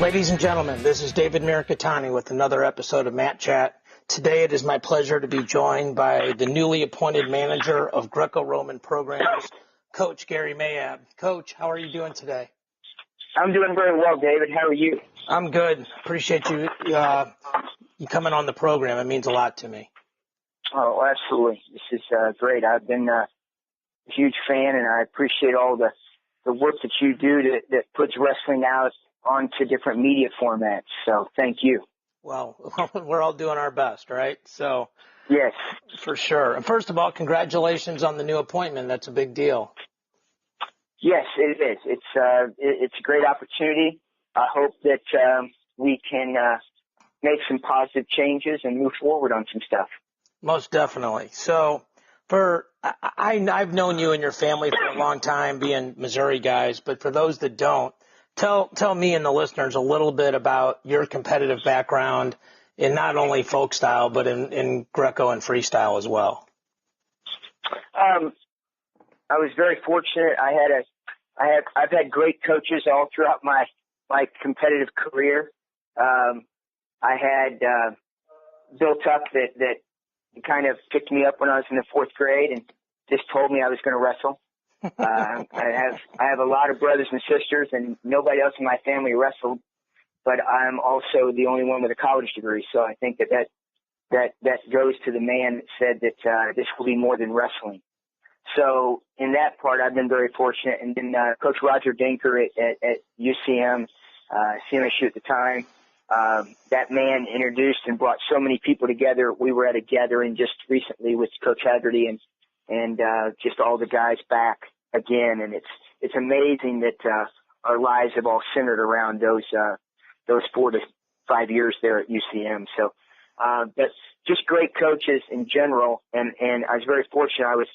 Ladies and gentlemen, this is David Miricatani with another episode of Matt Chat. Today it is my pleasure to be joined by the newly appointed manager of Greco-Roman programs, Coach Gary Mayabb. Coach, how are you doing today? I'm doing very well, David. How are you? I'm good. Appreciate you coming on the program. It means a lot to me. Oh, absolutely. This is great. I've been a huge fan, and I appreciate all the work that you do that puts wrestling out onto different media formats. So thank you. Well, we're all doing our best, right? So yes, for sure. And first of all, congratulations on the new appointment. That's a big deal. Yes, it is. It's a great opportunity. I hope that we can make some positive changes and move forward on some stuff. Most definitely. So I've known you and your family for a long time, being Missouri guys, but for those that don't, tell me and the listeners a little bit about your competitive background in not only folk style, but in Greco and freestyle as well. I was very fortunate. I've had great coaches all throughout my competitive career. I had built up that kind of picked me up when I was in the fourth grade and just told me I was going to wrestle. I have a lot of brothers and sisters, and nobody else in my family wrestled, but I'm also the only one with a college degree. So I think that goes to the man that said that this will be more than wrestling. So in that part, I've been very fortunate. And then Coach Roger Dinker at UCM, CMSU at the time, that man introduced and brought so many people together. We were at a gathering just recently with Coach Haggerty and just all the guys back again. And it's amazing that our lives have all centered around those 4 to 5 years there at UCM. So that's just great coaches in general. And I was very fortunate. I was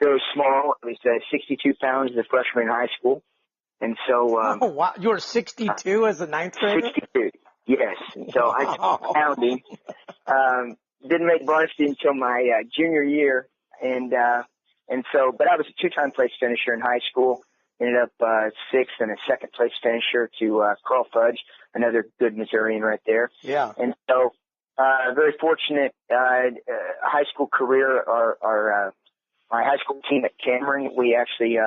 very small. I was 62 pounds as a freshman in high school. And so oh, wow. You were 62 as a ninth grader? 62, yes. And so I kept pounding. Didn't make varsity until my junior year. And so, but I was a 2-time place finisher in high school, ended up 6th and a 2nd place finisher to Carl Fudge, another good Missourian right there. Yeah. And so, very fortunate, high school career, our high school team at Cameron, we actually,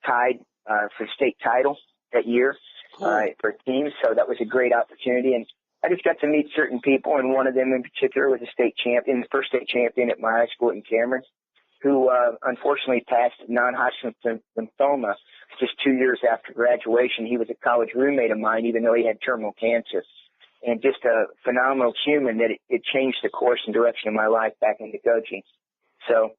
tied, for state title that year, for teams. So that was a great opportunity. And I just got to meet certain people, and one of them in particular was a state champion, the first state champion at my high school in Cameron, who unfortunately passed non-Hodgkin's lymphoma just 2 years after graduation. He was a college roommate of mine, even though he had terminal cancer. And just a phenomenal human that it changed the course and direction of my life back into coaching. So,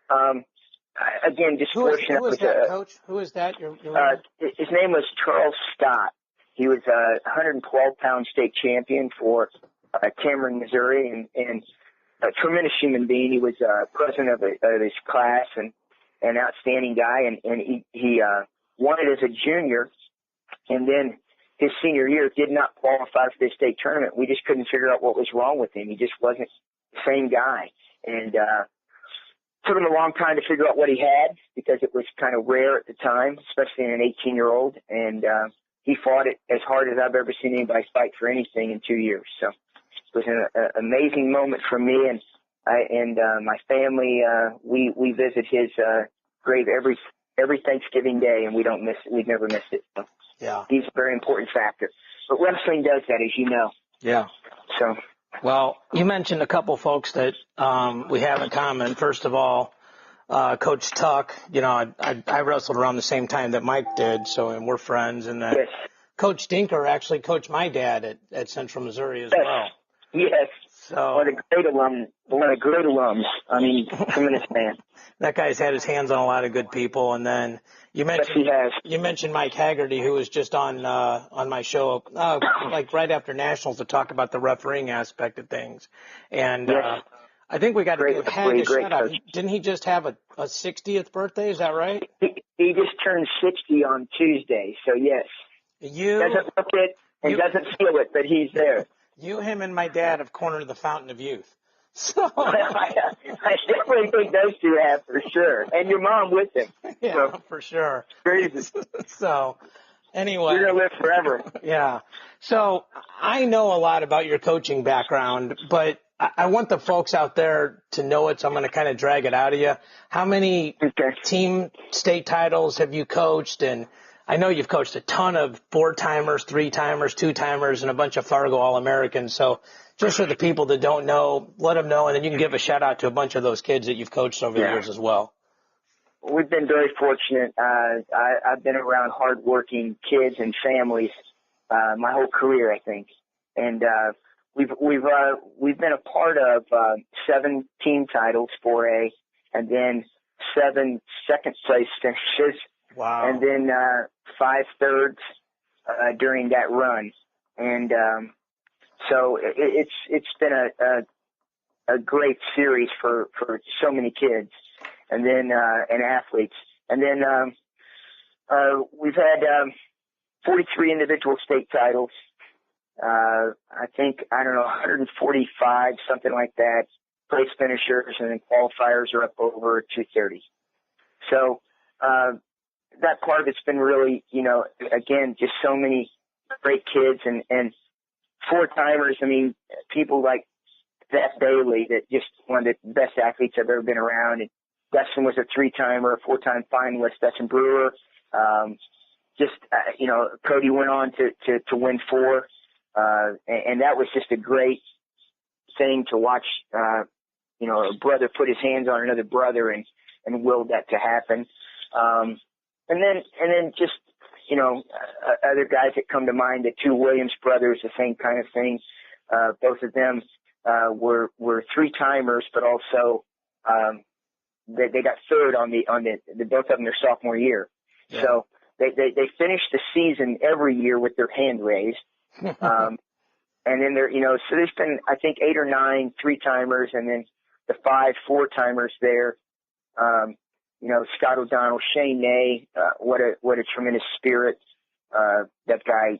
again, just fortunate. Who is that, Coach? Who is that? His name was Charles Scott. He was a 112-pound state champion for Cameron, Missouri, and a tremendous human being. He was president of his class and an outstanding guy, and he won it as a junior, and then his senior year did not qualify for the state tournament. We just couldn't figure out what was wrong with him. He just wasn't the same guy, and took him a long time to figure out what he had because it was kind of rare at the time, especially in an 18-year-old, and he fought it as hard as I've ever seen anybody fight for anything in 2 years. So it was an amazing moment for me and my family. We visit his grave every Thanksgiving Day, and we don't miss it. We've never missed it. So yeah, he's a very important factor. But wrestling does that, as you know. Yeah. So. Well, you mentioned a couple folks that we have in common. First of all, Coach Tuck. You know, I wrestled around the same time that Mike did, and we're friends. And yes. Coach Dinker actually coached my dad at Central Missouri as well. Yes. So one of the great alums. I mean, tremendous man. That guy's had his hands on a lot of good people. And then you mentioned Mike Haggerty, who was just on my show like right after Nationals to talk about the refereeing aspect of things. And yes. I think we got to give Hag a shout out. Coach. Didn't he just have a 60th birthday? Is that right? He just turned 60 on Tuesday. So yes. Doesn't look it and doesn't feel it, but he's there. You, him, and my dad have cornered the fountain of youth. So I definitely think those two have for sure, and your mom with him. Yeah, so, for sure. Crazy. So, Anyway. You're going to live forever. Yeah. So I know a lot about your coaching background, but I want the folks out there to know it, so I'm going to kind of drag it out of you. How many team state titles have you coached? And I know you've coached a ton of 4-timers, 3-timers, 2-timers, and a bunch of Fargo All-Americans. So just for the people that don't know, let them know, and then you can give a shout-out to a bunch of those kids that you've coached over the years as well. We've been very fortunate. I've been around hardworking kids and families my whole career, I think, and we've been a part of 7 team titles, 4A, and then 7 second-place finishes. Wow! And then 5 thirds during that run, and so it's been a great series for so many kids, and then and athletes, and then we've had 43 individual state titles. I think, 145, something like that, place finishers, and then qualifiers are up over 230. So that part of it's been really, again, just so many great kids and 4-timers. I mean, people like Zach Bailey, that just one of the best athletes I've ever been around. And Dustin was a 3-timer, a 4-time finalist. Dustin Brewer. Cody went on to win 4. And that was just a great thing to watch, a brother put his hands on another brother and willed that to happen. And then just, other guys that come to mind, the 2 Williams brothers, the same kind of thing. Both of them, were 3-timers, but also, they got third on the both of them their sophomore year. Yeah. So they finished the season every year with their hand raised. And then so there's been, I think, 8 or 9 3-timers, and then the 5 4-timers there. Scott O'Donnell, Shane Nay, what a tremendous spirit. That guy,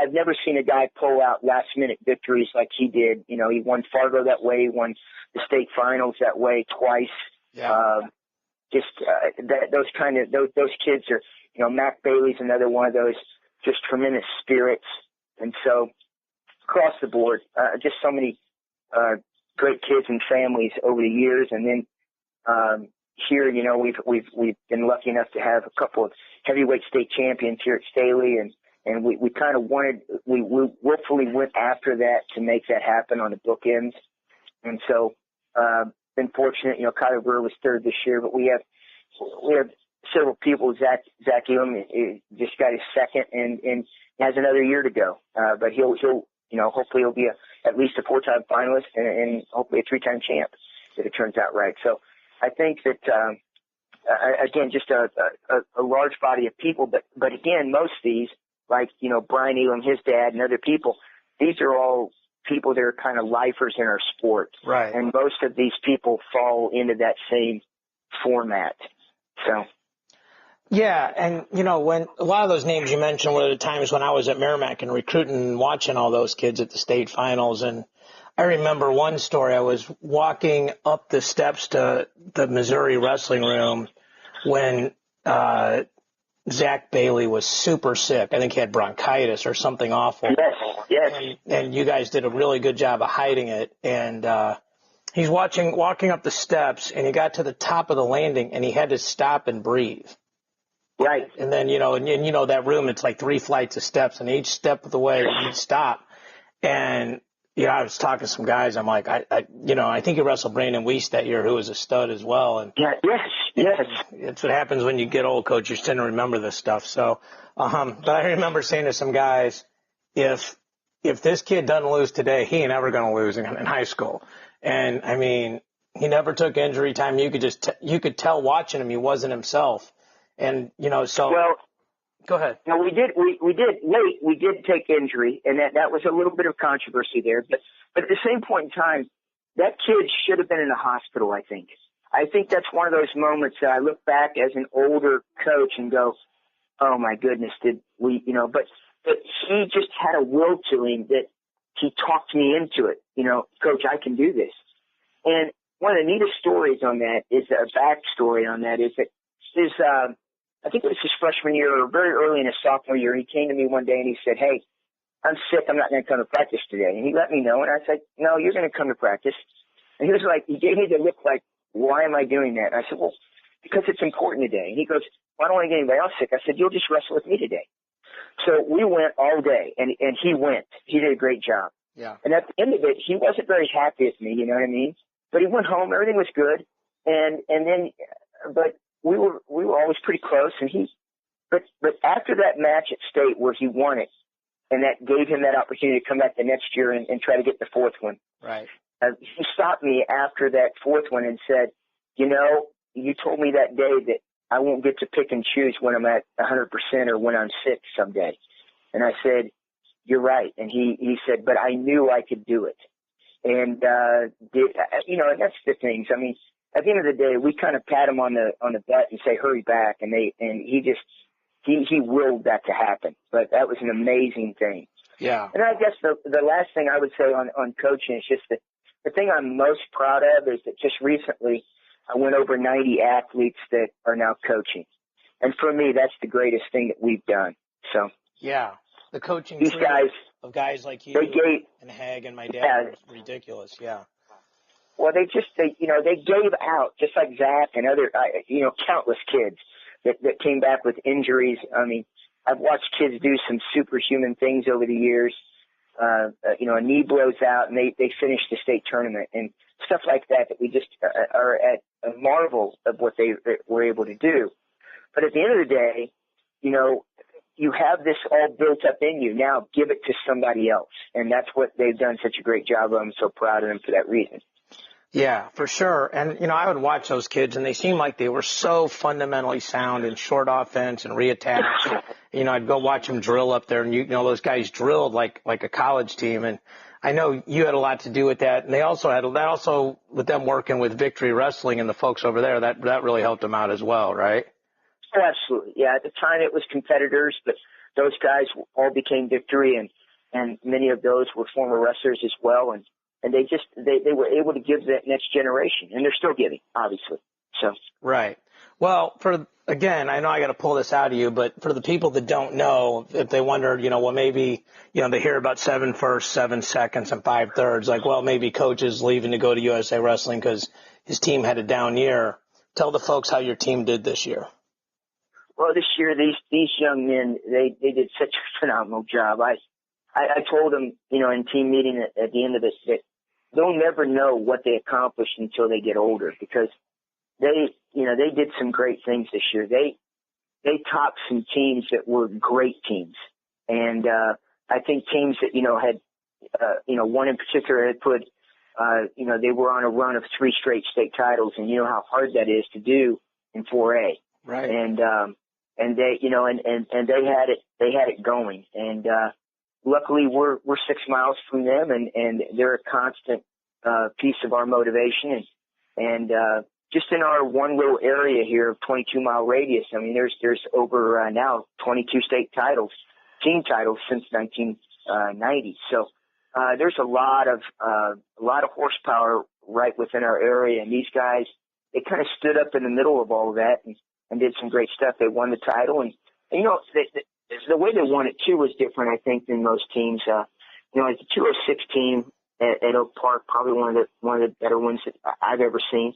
I've never seen a guy pull out last minute victories like he did. He won Fargo that way, won the state finals that way twice. Yeah. Those kids are, Mac Bailey's another one of those just tremendous spirits. And so across the board, just so many, great kids and families over the years. And then, here, we've been lucky enough to have a couple of heavyweight state champions here at Staley, and we kind of we willfully went after that to make that happen on the bookends. And so, been fortunate, Kyler Brewer was 3rd this year, but we have several people. Zach Elam just got his 2nd and has another year to go. But he'll hopefully he'll be at least a 4-time finalist and hopefully a 3-time champ if it turns out right. So I think that, again, just a large body of people, but again, most of these, like, Brian Elam, his dad, and other people, these are all people that are kind of lifers in our sport. Right. And most of these people fall into that same format. So. Yeah, and, when a lot of those names you mentioned were the times when I was at Merrimack and recruiting and watching all those kids at the state finals. And I remember one story. I was walking up the steps to the Missouri wrestling room when Zach Bailey was super sick. I think he had bronchitis or something awful. Yes. And you guys did a really good job of hiding it. And he's walking up the steps, and he got to the top of the landing, and he had to stop and breathe. Right. And then, that room, it's like 3 flights of steps, and each step of the way he'd stop. And, I was talking to some guys. I'm like, I think you wrestled Brandon Weiss that year, who was a stud as well. And yes. It's what happens when you get old, Coach. You tend to remember this stuff. So, but I remember saying to some guys, if this kid doesn't lose today, he ain't ever going to lose in high school. And I mean, he never took injury time. You could tell watching him, he wasn't himself. And, so. Well, go ahead. Now we did take injury, and that was a little bit of controversy there. But at the same point in time, that kid should have been in the hospital, I think. I think that's one of those moments that I look back as an older coach and go, oh my goodness, did we, but he just had a will to him that he talked me into it. Coach, I can do this. And one of the neatest stories on that is a backstory on that is that I think it was his freshman year or very early in his sophomore year. He came to me one day and he said, "Hey, I'm sick. I'm not going to come to practice today." And he let me know. And I said, "No, you're going to come to practice." And he was like, he gave me the look like, "Why am I doing that?" And I said, "Well, because it's important today." And he goes, "Well, I don't want to get anybody else sick." I said, "You'll just wrestle with me today." So we went all day, and he went. He did a great job. Yeah. And at the end of it, he wasn't very happy with me, you know what I mean? But he went home. Everything was good. But we were always pretty close. And but after that match at state where he won it, and that gave him that opportunity to come back the next year and try to get the fourth one. Right. He stopped me after that fourth one and said, "You know, you told me that day that I won't get to pick and choose when I'm at 100% or when I'm sick someday." And I said, "You're right." And he said, "But I knew I could do it." And, you know, and that's the things. I mean, at the end of the day, we kind of pat him on the butt and say, "Hurry back." And he willed that to happen. But that was an amazing thing. Yeah. And I guess the last thing I would say on coaching is just that the thing I'm most proud of is that just recently I went over 90 athletes that are now coaching. And for me, that's the greatest thing that we've done. So yeah, the coaching these guys, of guys like you and Hag and my dad was ridiculous. Yeah. Well, they gave out just like Zach and other, countless kids that came back with injuries. I mean, I've watched kids do some superhuman things over the years. A knee blows out and they finish the state tournament and stuff like that we just are at a marvel of what they were able to do. But at the end of the day, you know, you have this all built up in you. Now give it to somebody else. And that's what they've done such a great job of. I'm so proud of them for that reason. Yeah, for sure. And, you know, I would watch those kids and they seemed like they were so fundamentally sound in short offense and reattacks. And, you know, I'd go watch them drill up there and, you know, those guys drilled like a college team. And I know you had a lot to do with that. And they also had that also with them working with Victory Wrestling and the folks over there, that really helped them out as well, right? Oh, absolutely. Yeah. At the time it was competitors, but those guys all became Victory and many of those were former wrestlers as well. And they were able to give that next generation, and they're still giving, obviously. So right. Well, again, I know I got to pull this out of you, but for the people that don't know, if they wondered, you know, well, maybe, you know, they hear about 7 firsts, 7 seconds, and 5 thirds, like, well, maybe Coach is leaving to go to USA Wrestling because his team had a down year. Tell the folks how your team did this year. Well, this year these young men they did such a phenomenal job. I told them, you know, in team meeting at the end of this that they'll never know what they accomplished until they get older because they did some great things this year. They topped some teams that were great teams. And, I think teams that, you know, had, one in particular had put, they were on a run of 3 straight state titles and you know how hard that is to do in 4A. Right. And they, you know, and they had it going. And, luckily, we're 6 miles from them, and they're a constant piece of our motivation. And just in our one little area here of 22-mile radius, I mean, there's over now 22 state titles, team titles since 1990. So there's a lot of horsepower right within our area, and these guys they kind of stood up in the middle of all of that and did some great stuff. They won the title, and you know the way they won it too was different, I think, than most teams. Like the 206 team at Oak Park, probably one of the better ones that I've ever seen.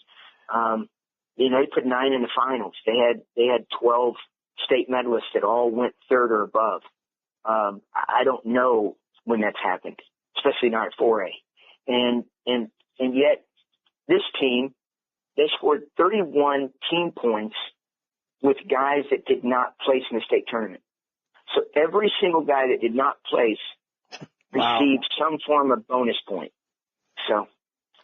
They put 9 in the finals. They had 12 state medalists that all went third or above. I don't know when that's happened, especially not at 4A. And yet this team, they scored 31 team points with guys that did not place in the state tournament. So every single guy that did not place received some form of bonus point. So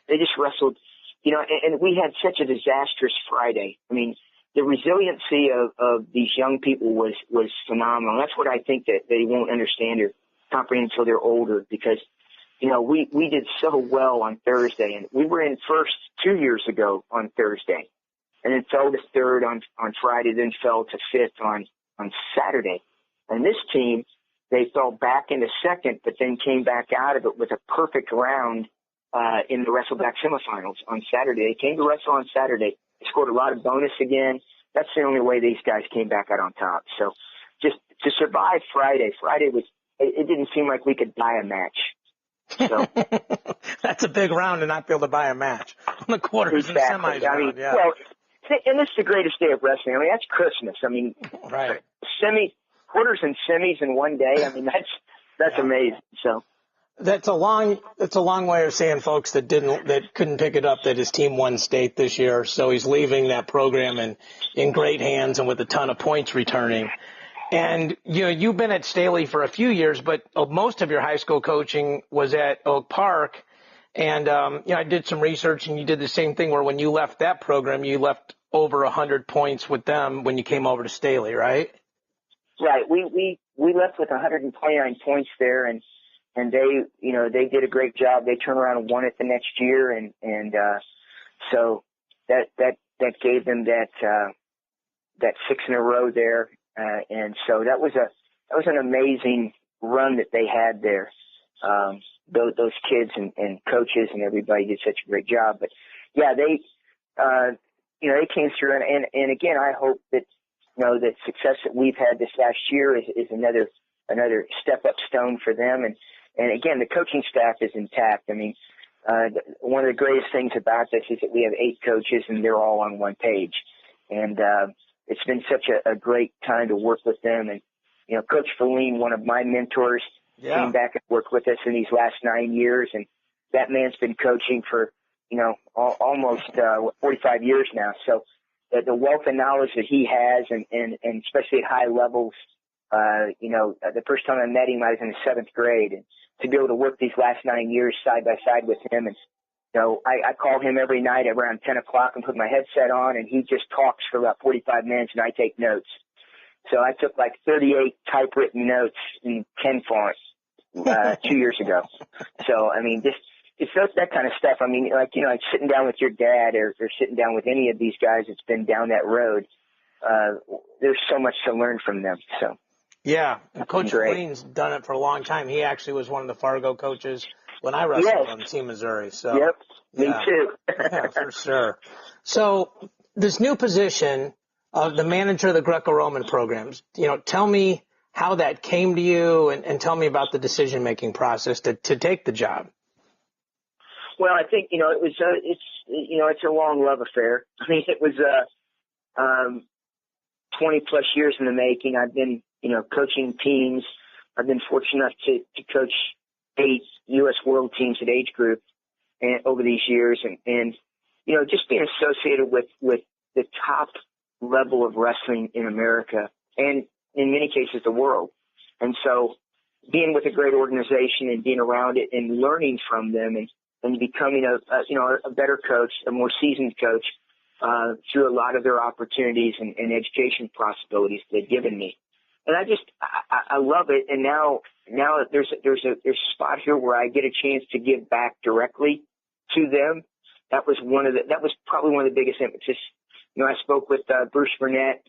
they just wrestled, and we had such a disastrous Friday. I mean, the resiliency of these young people was phenomenal. That's what I think that they won't understand or comprehend until they're older because, we did so well on Thursday, and we were in first 2 years ago on Thursday, and then fell to third on Friday, then fell to fifth on Saturday. And this team, they fell back into second, but then came back out of it with a perfect round in the wrestleback semifinals on Saturday. They came to wrestle on Saturday. They scored a lot of bonus again. that's the only way these guys came back out on top. So just to survive Friday was, it didn't seem like we could buy a match. So that's a big round to not be able to buy a match on the quarters exactly. and semis round. Yeah. Well, and this is the greatest day of wrestling. I mean, that's Christmas. I mean, right. Quarters and semis in one day. I mean, that's amazing. So that's a long way of saying, folks, that couldn't pick it up, that his team won state this year. So he's leaving that program in great hands and with a ton of points returning. And, you've been at Staley for a few years, but most of your high school coaching was at Oak Park. And, I did some research, and you did the same thing where when you left that program, you left over 100 points with them when you came over to Staley, right? Right. We left with 129 points there, and they did a great job. They turned around and won it the next year. And so that gave them that 6 in a row there. And so that was an amazing run that they had there. Those kids and coaches and everybody did such a great job. But yeah, they came through, and again, I hope that, the success that we've had this last year is another step up stone for them. And again, the coaching staff is intact. I mean, one of the greatest things about this is that we have 8 coaches and they're all on one page. And, it's been such a great time to work with them. And, Coach Feline, one of my mentors, came back and worked with us in these last 9 years. And that man's been coaching for, almost 45 years now. So the wealth of knowledge that he has, and especially at high levels, the first time I met him, I was in the 7th grade. And to be able to work these last 9 years side by side with him, and I call him every night around 10 o'clock and put my headset on, and he just talks for about 45 minutes, and I take notes. So I took like 38 typewritten notes in 10 fonts 2 years ago. So, I mean, it's that kind of stuff. I mean, like sitting down with your dad or sitting down with any of these guys that's been down that road, there's so much to learn from them. So. Yeah, and Coach Feline's done it for a long time. He actually was one of the Fargo coaches when I wrestled on Team Missouri. So, yep, me too. Yeah, for sure. So this new position of the manager of the Greco-Roman programs, tell me how that came to you, and tell me about the decision-making process to take the job. Well, I think, it's a long love affair. I mean, it was 20 plus years in the making. I've been, coaching teams. I've been fortunate enough to coach 8 U.S. World Teams at age group over these years, and just being associated with the top level of wrestling in America, and in many cases the world. And so being with a great organization and being around it and learning from them, and becoming a better coach, a more seasoned coach, through a lot of their opportunities and education possibilities they've given me. And I love it. And now there's a spot here where I get a chance to give back directly to them. That was probably one of the biggest emphasis. I spoke with Bruce Burnett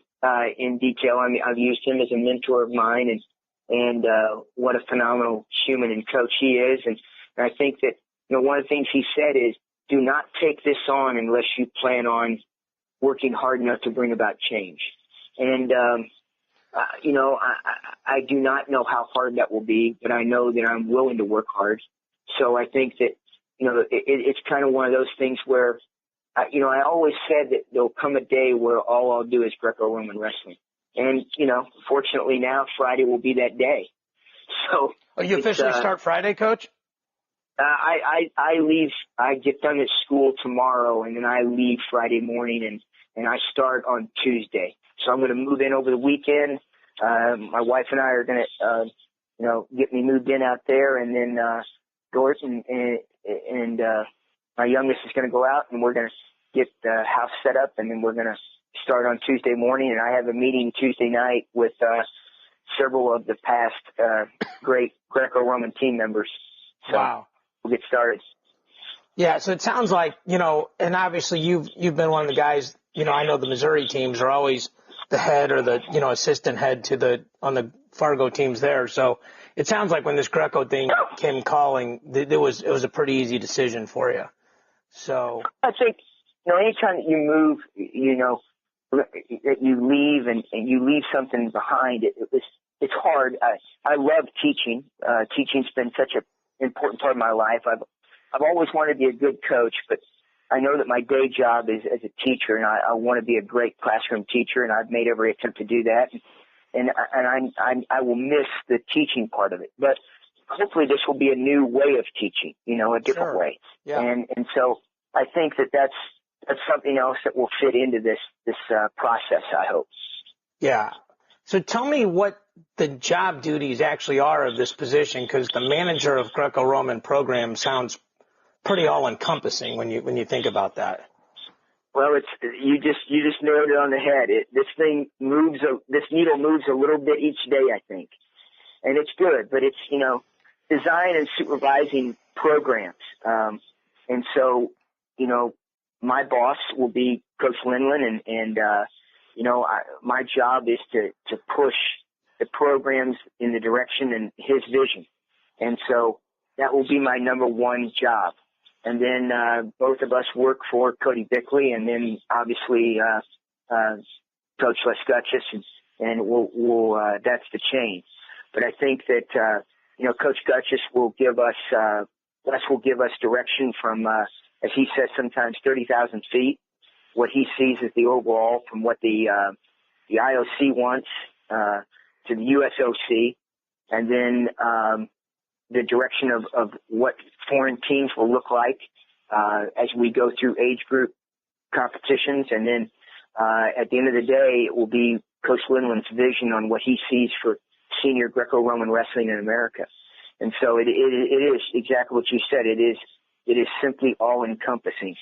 in detail. I mean, I've used him as a mentor of mine, and what a phenomenal human and coach he is. And I think that one of the things he said is, do not take this on unless you plan on working hard enough to bring about change. And I do not know how hard that will be, but I know that I'm willing to work hard. So I think that, it's kind of one of those things where, I always said that there'll come a day where all I'll do is Greco-Roman wrestling. And, fortunately now Friday will be that day. So. Oh, you officially start Friday, Coach? I leave, I get done at school tomorrow, and then I leave Friday morning, and I start on Tuesday. So I'm going to move in over the weekend. My wife and I are going to, get me moved in out there, and then, Doris and my youngest is going to go out, and we're going to get the house set up, and then we're going to start on Tuesday morning. And I have a meeting Tuesday night with, several of the past, great Greco-Roman team members. So wow. We'll get started. Yeah. So it sounds like, and obviously you've been one of the guys, I know the Missouri teams are always the head or the, assistant head on the Fargo teams there. So it sounds like when this Greco thing came calling, it was a pretty easy decision for you. So I think, anytime that you move, that you leave and you leave something behind. It's hard. I love teaching. Teaching's been such an important part of my life. I've always wanted to be a good coach, but I know that my day job is as a teacher, and I want to be a great classroom teacher, and I've made every attempt to do that. And I will miss the teaching part of it. But hopefully this will be a new way of teaching, a different way. Yeah. And so I think that's something else that will fit into this process, I hope. Yeah. So tell me what the job duties actually are of this position, because the manager of Greco-Roman program sounds pretty all-encompassing when you think about that. Well, you just nailed it on the head. This needle moves a little bit each day, I think, and it's good. But it's design and supervising programs, and so my boss will be Coach Linlin, and my job is to push the programs in the direction and his vision, and so that will be my number one job. And then both of us work for Cody Bickley, and then obviously Coach Les Gutchess, and we'll that's the chain. But I think that Coach Gutchess will give us Les will give us direction from, as he says sometimes, 30,000 feet. What he sees is the overall from what the IOC wants to the USOC, and then the direction of what foreign teams will look like as we go through age group competitions. And then at the end of the day, it will be Coach Linlin's vision on what he sees for senior Greco-Roman wrestling in America. And so it is exactly what you said. It is simply all-encompassing.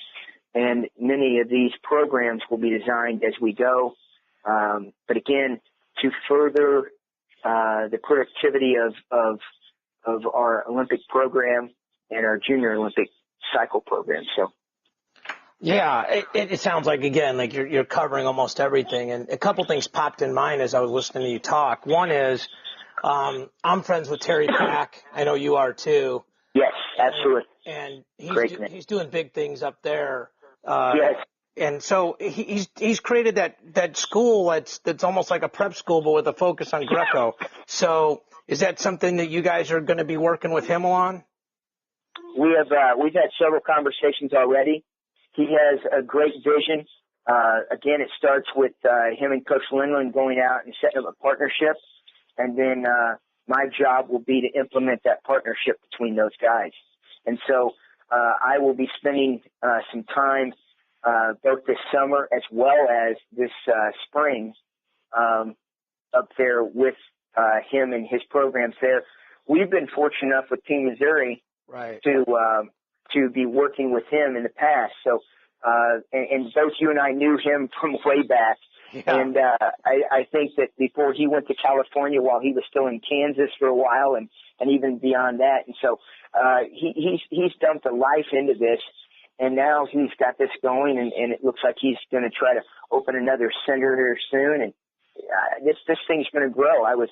And many of these programs will be designed as we go. But again, to further the productivity of our Olympic program and our junior Olympic cycle program. So, yeah, it sounds like, again, like you're covering almost everything. And a couple things popped in mind as I was listening to you talk. One is I'm friends with Terry Pack. I know you are too. Yes, absolutely. And he's doing big things up there. Yes. And so he's created that school that's almost like a prep school, but with a focus on Greco. So is that something that you guys are going to be working with him on? We've had several conversations already. He has a great vision. Again, it starts with him and Coach Linlin going out and setting up a partnership, and then my job will be to implement that partnership between those guys. And so I will be spending some time both this summer as well as this spring up there with him and his programs there. We've been fortunate enough with Team Missouri to be working with him in the past. So, and both you and I knew him from way back. Yeah. And I think that before he went to California, while he was still in Kansas for a while, and even beyond that. And so he's dumped a life into this. And now he's got this going, and it looks like he's going to try to open another center here soon. And this thing's going to grow. I was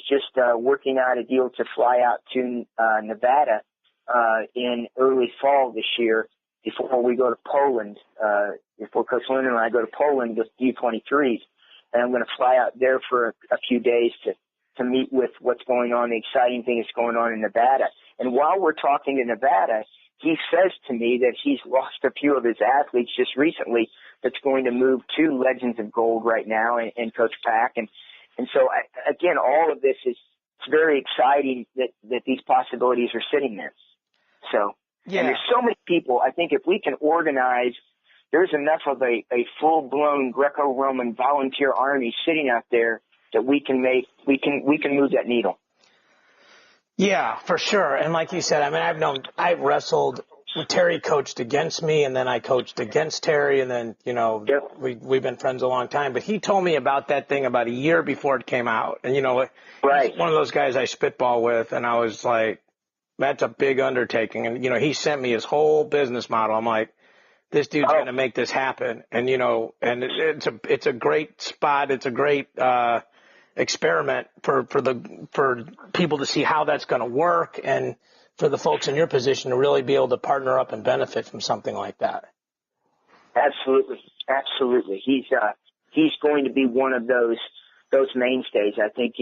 just working out a deal to fly out to Nevada in early fall this year before we go to Poland. Before Coach Lynn and I go to Poland with U23s, and I'm going to fly out there for a few days to meet with what's going on, the exciting thing that's going on in Nevada. And while we're talking to Nevada, he says to me that he's lost a few of his athletes just recently that's going to move to Legends of Gold right now and Coach Pack. And so, again, all of this it's very exciting that these possibilities are sitting there. So, yeah. And there's so many people. I think if we can organize, there's enough of a full-blown Greco-Roman volunteer army sitting out there that we can move that needle. Yeah, for sure. And like you said, I mean, I've wrestled. Terry coached against me, and then I coached against Terry, and then, yep. We've been friends a long time. But he told me about that thing about a year before it came out. And, right. He's one of those guys I spitball with, and I was like, that's a big undertaking. And, he sent me his whole business model. I'm like, this dude's going to make this happen. And, and it's a great spot. It's a great experiment for people to see how that's going to work, and for the folks in your position to really be able to partner up and benefit from something like that. Absolutely. He's he's going to be one of those mainstays. I think,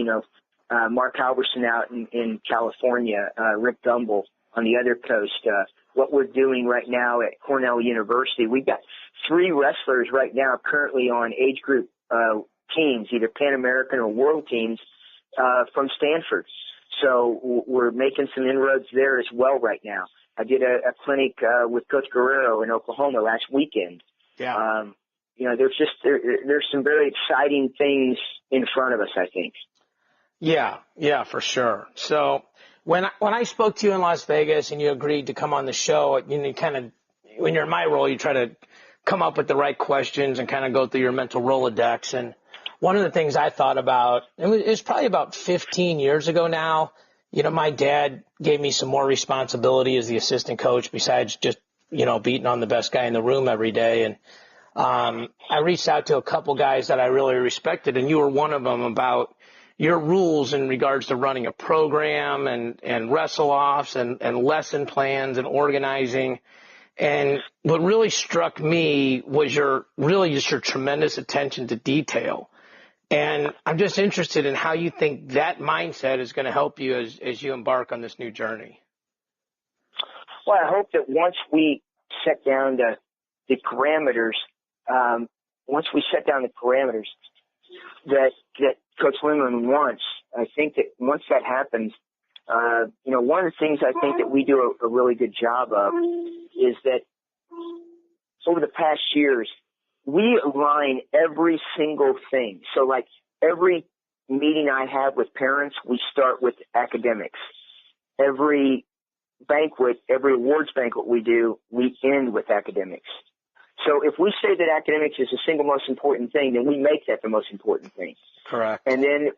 Mark Halverson out in California, Rick Gumbel on the other coast, what we're doing right now at Cornell University. We've got 3 wrestlers right now currently on age group teams, either Pan American or world teams, from Stanford. So we're making some inroads there as well right now. I did a clinic with Coach Guerrero in Oklahoma last weekend. Yeah. There's some very exciting things in front of us, I think. Yeah, for sure. So when I spoke to you in Las Vegas and you agreed to come on the show, you kind of, when you're in my role, you try to come up with the right questions and kind of go through your mental Rolodex. And one of the things I thought about, it was probably about 15 years ago now, my dad gave me some more responsibility as the assistant coach besides just, beating on the best guy in the room every day. And I reached out to a couple guys that I really respected, and you were one of them, about your rules in regards to running a program and wrestle-offs and lesson plans and organizing. And what really struck me was your tremendous attention to detail. And I'm just interested in how you think that mindset is going to help you as you embark on this new journey. Well, I hope that once we set down the parameters, that Coach Lindland wants, I think that once that happens, one of the things I think that we do a really good job of is that over the past years, we align every single thing. So like every meeting I have with parents, we start with academics. Every awards banquet we do, we end with academics. So if we say that academics is the single most important thing, then we make that the most important thing. Correct. And then,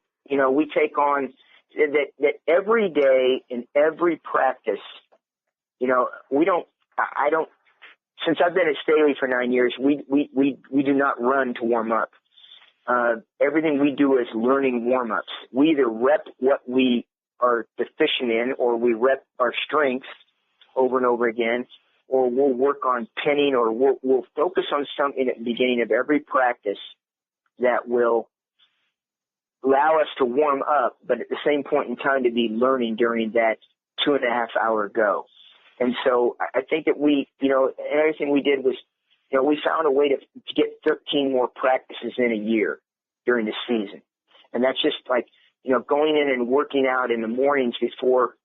we take on that every day in every practice, since I've been at Staley for 9 years, we do not run to warm up. Everything we do is learning warm-ups. We either rep what we are deficient in, or we rep our strengths over and over again, or we'll work on pinning, or we'll focus on something at the beginning of every practice that will allow us to warm up, but at the same point in time to be learning during that 2.5 hour go. And so I think that everything we did was, we found a way to get 13 more practices in a year during the season. And that's just like, going in and working out in the mornings before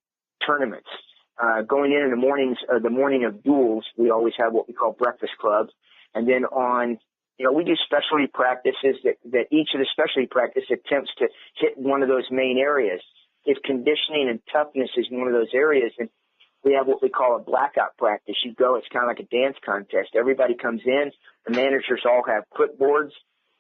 tournaments, going in the mornings, the morning of duels. We always have what we call breakfast club. And then we do specialty practices that each of the specialty practice attempts to hit one of those main areas. If conditioning and toughness is one of those areas, then we have what we call a blackout practice. You go, it's kind of like a dance contest. Everybody comes in, the managers all have clipboards,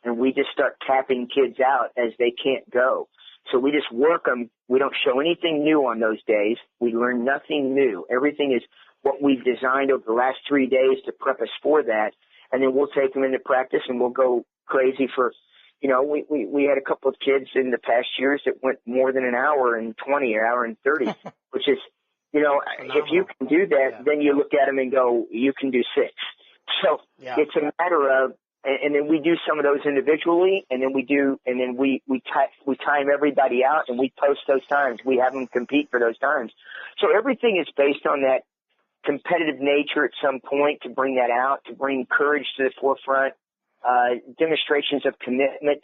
and we just start tapping kids out as they can't go. So we just work them. We don't show anything new on those days. We learn nothing new. Everything is what we've designed over the last 3 days to prep us for that. And then we'll take them into practice and we'll go crazy for, we had a couple of kids in the past years that went more than an hour and 20, an hour and 30, which is, if you can do that, then you look at them and go, you can do 6. So it's a matter of, and then we do some of those individually, and then we time everybody out, and we post those times. We have them compete for those times. So everything is based on that competitive nature at some point, to bring that out, to bring courage to the forefront, demonstrations of commitment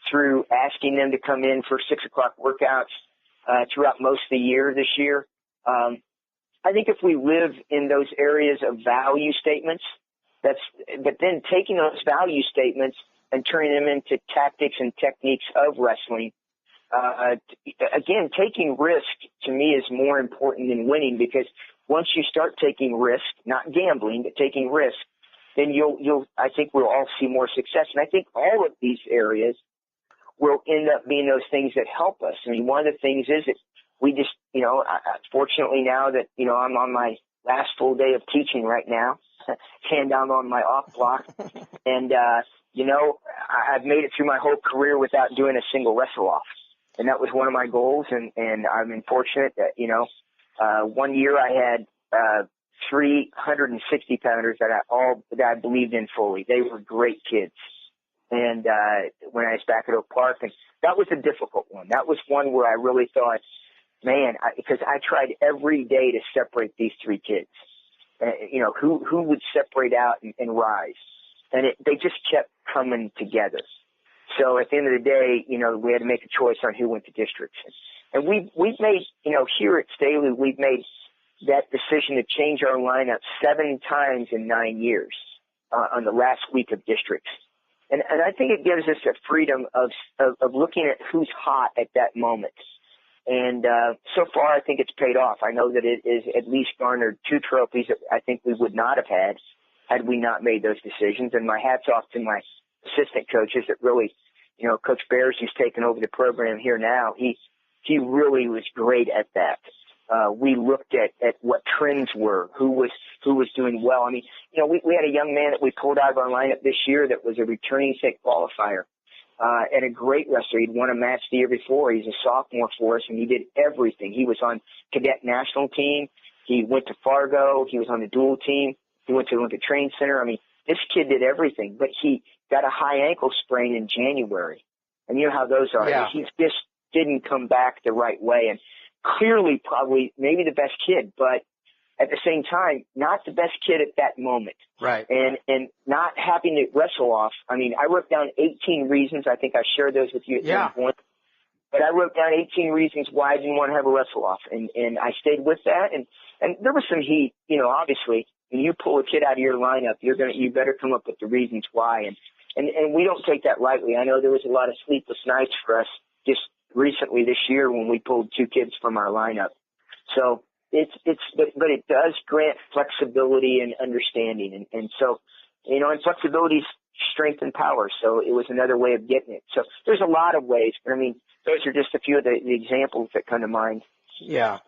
through asking them to come in for 6 o'clock workouts throughout most of the year this year. I think if we live in those areas of value statements, but then taking those value statements and turning them into tactics and techniques of wrestling. Again, taking risk to me is more important than winning, because once you start taking risk, not gambling, but taking risk, then I think we'll all see more success. And I think all of these areas will end up being those things that help us. I mean, one of the things is that we just, fortunately now that, I'm on my last full day of teaching right now, and I'm on my off block, and, I've made it through my whole career without doing a single wrestle off. And that was one of my goals. And I'm fortunate that, 1 year I had, 360 pounders that I believed in fully. They were great kids. and when I was back at Oak Park, and that was a difficult one. That was one where I really thought, man, because I tried every day to separate these three kids. Who would separate out and rise, and they just kept coming together. So at the end of the day, we had to make a choice on who went to districts, and we've made, here at Staley, we've made that decision to change our lineup 7 times in 9 years on the last week of districts. And I think it gives us a freedom of looking at who's hot at that moment. And so far, I think it's paid off. I know that it is at least garnered 2 trophies that I think we would not have had we not made those decisions. And my hat's off to my assistant coaches that really, Coach Bears, who's taken over the program here now, he really was great at that. We looked at what trends were, who was doing well. I mean, we had a young man that we pulled out of our lineup this year that was a returning state qualifier, and a great wrestler. He'd won a match the year before. He's a sophomore for us, and he did everything. He was on cadet national team. He went to Fargo. He was on the dual team. He went to the Olympic Training Center. I mean, this kid did everything, but he got a high ankle sprain in January. And you know how those are. Yeah. He just didn't come back the right way. And clearly probably maybe the best kid, but at the same time, not the best kid at that moment. Right. And not having to wrestle off. I mean, I wrote down 18 reasons. I think I shared those with you at one point. But I wrote down 18 reasons why I didn't want to have a wrestle off. And I stayed with that. And there was some heat, obviously, when you pull a kid out of your lineup, you better come up with the reasons why. And we don't take that lightly. I know there was a lot of sleepless nights for us just recently this year when we pulled 2 kids from our lineup. So but it does grant flexibility and understanding. And so, and flexibility is strength and power. So it was another way of getting it. So there's a lot of ways, but I mean, those are just a few of the examples that come to mind. Yeah.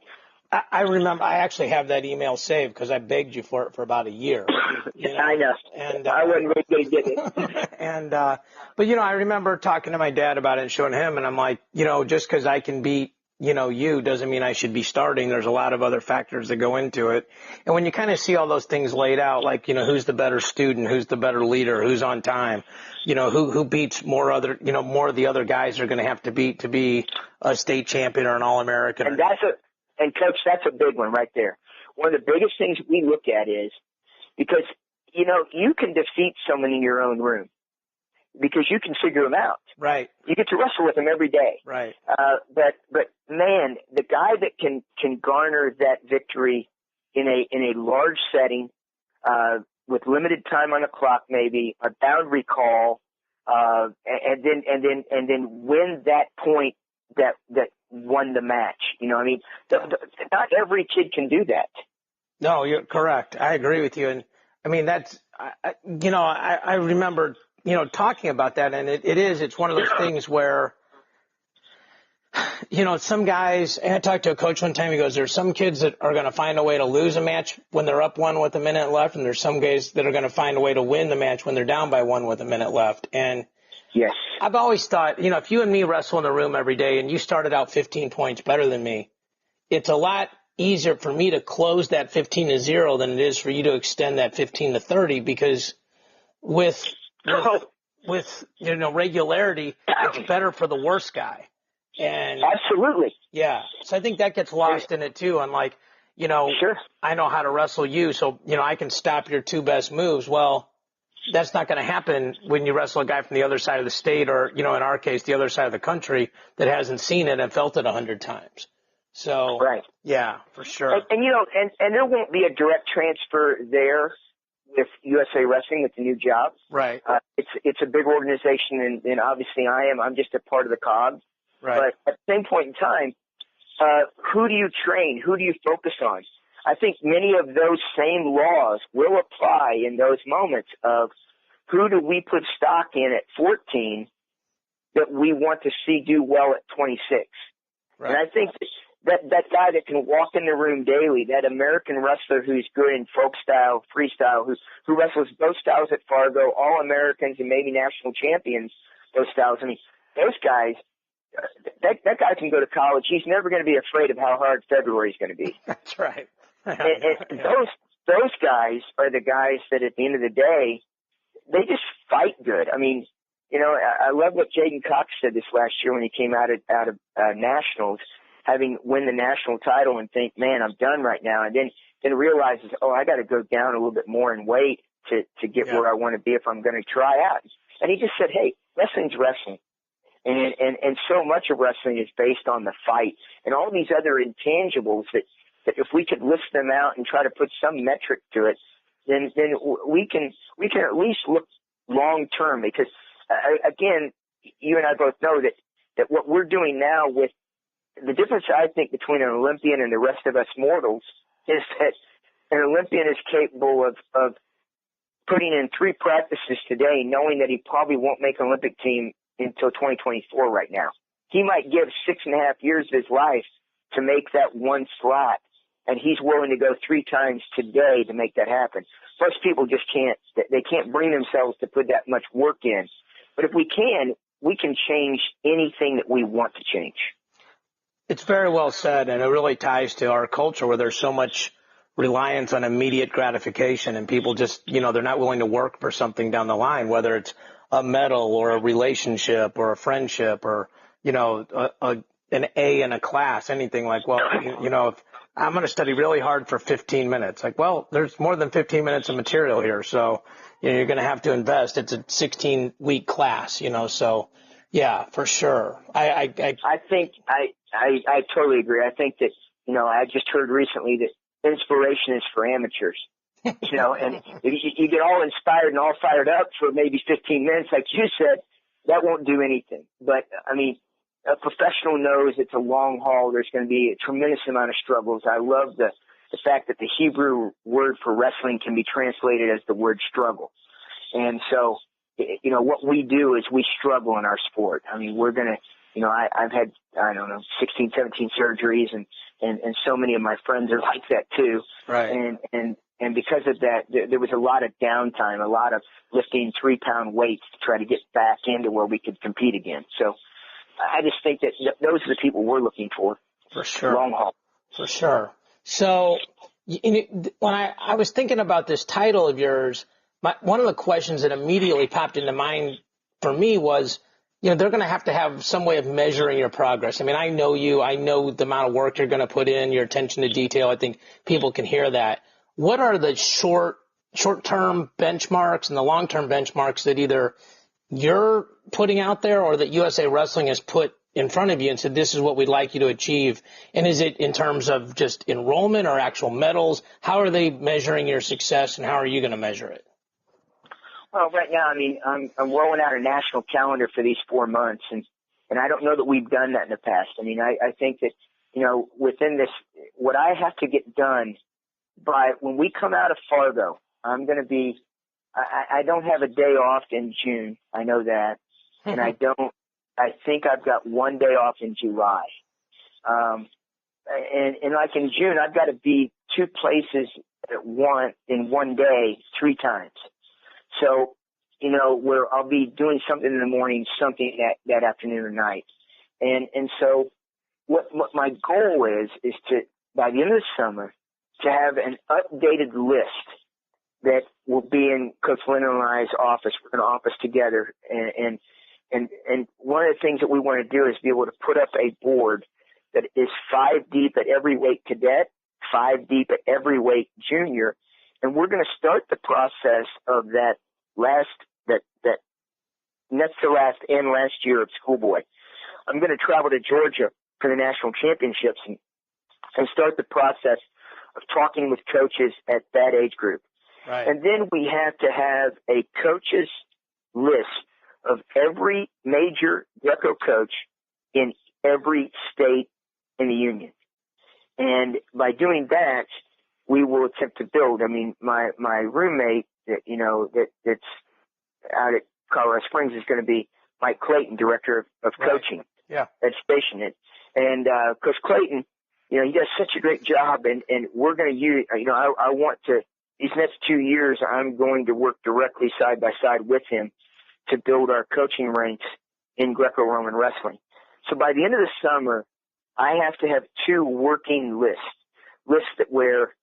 I remember I actually have that email saved because I begged you for it for about a year. I know. And I wasn't really going to get it. And but I remember talking to my dad about it and showing him, and I'm like, just because I can beat you doesn't mean I should be starting. There's a lot of other factors that go into it. And when you kind of see all those things laid out, like who's the better student, who's the better leader, who's on time, who beats more of the other guys are going to have to beat to be a state champion or an All-American. And Coach, that's a big one right there. One of the biggest things we look at is because, you can defeat someone in your own room because you can figure them out. Right. You get to wrestle with them every day. Right. But man, the guy that can garner that victory in a large setting, with limited time on the clock, maybe a boundary call, and then win that point that won the match. Not every kid can do that. No, you're correct. I agree with you. And I mean, that's, I remember, talking about that, and it's one of those things where, some guys, and I talked to a coach one time, he goes, there's some kids that are going to find a way to lose a match when they're up 1 with a minute left, and there's some guys that are going to find a way to win the match when they're down by 1 with a minute left. And yes, I've always thought, if you and me wrestle in the room every day and you started out 15 points better than me, it's a lot easier for me to close that 15-0 than it is for you to extend that 15-30, because with regularity, it's better for the worst guy. And absolutely. Yeah. So I think that gets lost in it too. I'm like, sure, I know how to wrestle you, so I can stop your 2 best moves. Well, that's not going to happen when you wrestle a guy from the other side of the state, or in our case, the other side of the country that hasn't seen it and felt it 100 times. So right. Yeah, for sure. And there won't be a direct transfer there with USA Wrestling with the new job. Right. It's a big organization, and obviously I'm just a part of the cog. Right. But at the same point in time, who do you train? Who do you focus on? I think many of those same laws will apply in those moments of who do we put stock in at 14 that we want to see do well at 26. Right. And I think that guy that can walk in the room daily, that American wrestler who's good in folk style, freestyle, who wrestles both styles at Fargo, All-Americans and maybe national champions, those styles. I mean, those guys, that guy can go to college. He's never going to be afraid of how hard February is going to be. That's right. And those guys are the guys that at the end of the day, they just fight good. I mean, I love what Jaden Cox said this last year when he came out of nationals, having win the national title and think, man, I'm done right now. And then realizes, I got to go down a little bit more in weight to get where I want to be if I'm going to try out. And he just said, hey, wrestling's wrestling. And so much of wrestling is based on the fight and all these other intangibles that if we could list them out and try to put some metric to it, then we can at least look long term, because again, you and I both know that what we're doing now, with the difference I think between an Olympian and the rest of us mortals, is that an Olympian is capable of putting in 3 practices today, knowing that he probably won't make an Olympic team until 2024 right now. He might give 6.5 years of his life to make that one slot, and he's willing to go 3 times today to make that happen. Most people just can't. They can't bring themselves to put that much work in. But if we can change anything that we want to change. It's very well said, and it really ties to our culture where there's so much reliance on immediate gratification, and people just, they're not willing to work for something down the line, whether it's a medal or a relationship or a friendship or, an A in a class, anything like, if I'm going to study really hard for 15 minutes, like, well, there's more than 15 minutes of material here. So, you're going to have to invest. It's a 16-week class, so yeah, for sure. I think I totally agree. I think that, I just heard recently that inspiration is for amateurs. And if you get all inspired and all fired up for maybe 15 minutes, like you said, that won't do anything. But, a professional knows it's a long haul. There's going to be a tremendous amount of struggles. I love the fact that the Hebrew word for wrestling can be translated as the word struggle. And so, what we do is we struggle in our sport. We're going to, I've had, 16, 17 surgeries, and so many of my friends are like that too. Right. And because of that, there was a lot of downtime, a lot of lifting 3-pound weights to try to get back into where we could compete again. So I just think that those are the people we're looking for. For sure. Long haul. For sure. So when I was thinking about this title of yours, one of the questions that immediately popped into mind for me was, they're going to have some way of measuring your progress. I know you. I know the amount of work you're going to put in, your attention to detail. I think people can hear that. What are the short-term benchmarks and the long-term benchmarks that either you're putting out there or that USA Wrestling has put in front of you and said, this is what we'd like you to achieve? And is it in terms of just enrollment or actual medals? How are they measuring your success, and how are you going to measure it? Well, right now, I'm rolling out a national calendar for these 4 months, and I don't know that we've done that in the past. I think that, within this, what I have to get done by when we come out of Fargo, I'm going to be, I don't have a day off in June. I know that. And I think I've got 1 day off in July. And like in June, I've got to be 2 places in 1 day 3 times. So, where I'll be doing something in the morning, something that afternoon or night. And so what my goal is to, by the end of the summer, to have an updated list that will be in Coach Lennon and I's office. We're going to office together. And one of the things that we want to do is be able to put up a board that is 5 deep at every weight cadet, 5 deep at every weight junior. And we're going to start the process of that next to last year of schoolboy. I'm going to travel to Georgia for the national championships and start the process of talking with coaches at that age group. Right. And then we have to have a coach's list of every major Greco coach in every state in the union. And by doing that, we will attempt to build. My roommate that's out at Colorado Springs is going to be Mike Clayton, director of coaching at Station. And Coach Clayton, he does such a great job, and we're going to use, I want to, these next 2 years, I'm going to work directly side by side with him to build our coaching ranks in Greco-Roman wrestling. So by the end of the summer, I have to have 2 working lists that where,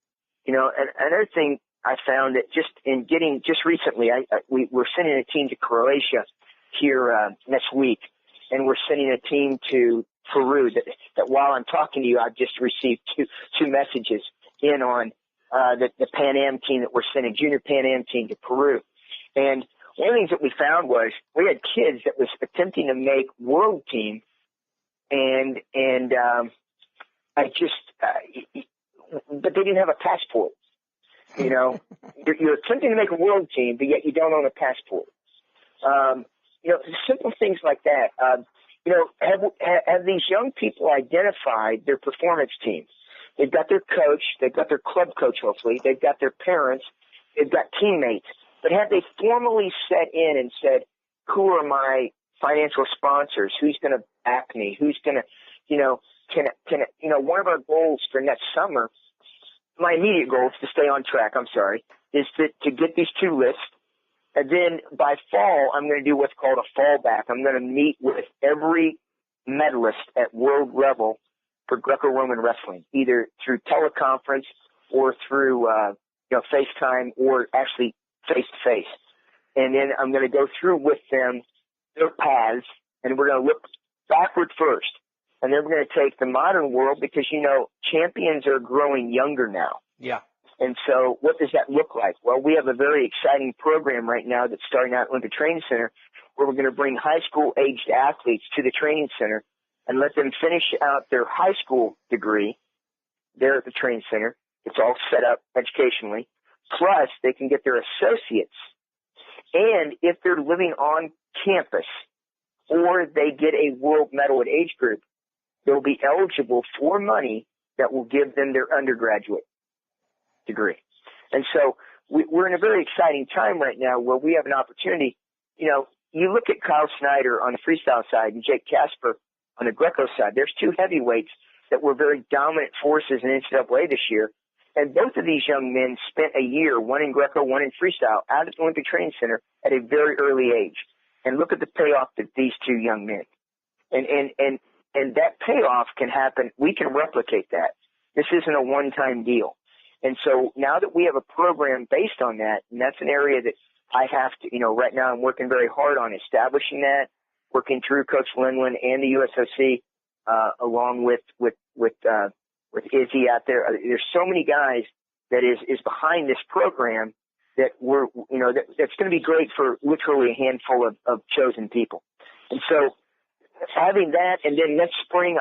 and another thing I found that just recently, we're sending a team to Croatia here next week, and we're sending a team to Peru. That while I'm talking to you, I've just received two messages in on the Pan Am team that we're sending, junior Pan Am team to Peru. And one of the things that we found was we had kids that was attempting to make world team, and I just but they didn't have a passport. You know, you're attempting to make a world team, but yet you don't own a passport. You know, simple things like that. You know, have these young people identified their performance teams? They've got their coach, they've got their club coach, hopefully, they've got their parents, they've got teammates, but have they formally set in and said, who are my financial sponsors? Who's going to back me? Who's going to, you know, one of our goals for next summer, my immediate goal is to stay on track, is to get these two lists. And then by fall, I'm going to do what's called a fallback. I'm going to meet with every medalist at world level for Greco-Roman wrestling, either through teleconference or through, FaceTime or actually face-to-face. And then I'm going to go through with them their paths, and we're going to look backward first. And then we're going to take the modern world because, you know, champions are growing younger now. Yeah. And so what does that look like? Well, we have a very exciting program right now that's starting out at Olympic Training Center where we're going to bring high school-aged athletes to the training center and let them finish out their high school degree there at the training center. It's all set up educationally. Plus, they can get their associates. And if they're living on campus or they get a world medal at age group, they'll be eligible for money that will give them their undergraduate degree. And so we're in a very exciting time right now where we have an opportunity. You know, you look at Kyle Snyder on the freestyle side and Jake Casper on the Greco side. There's two heavyweights that were very dominant forces in NCAA this year. And both of these young men spent a year, one in Greco, one in freestyle, out at the Olympic Training Center at a very early age. And look at the payoff that these two young men. And that payoff can happen. We can replicate that. This isn't a one-time deal. And so now that we have a program based on that, and that's an area that I have to, you know, right now I'm working very hard on establishing that, working through Coach Linwin and the USOC, along with Izzy out there. There's so many guys that is behind this program that that's going to be great for literally a handful of chosen people. And so having that, and then next spring,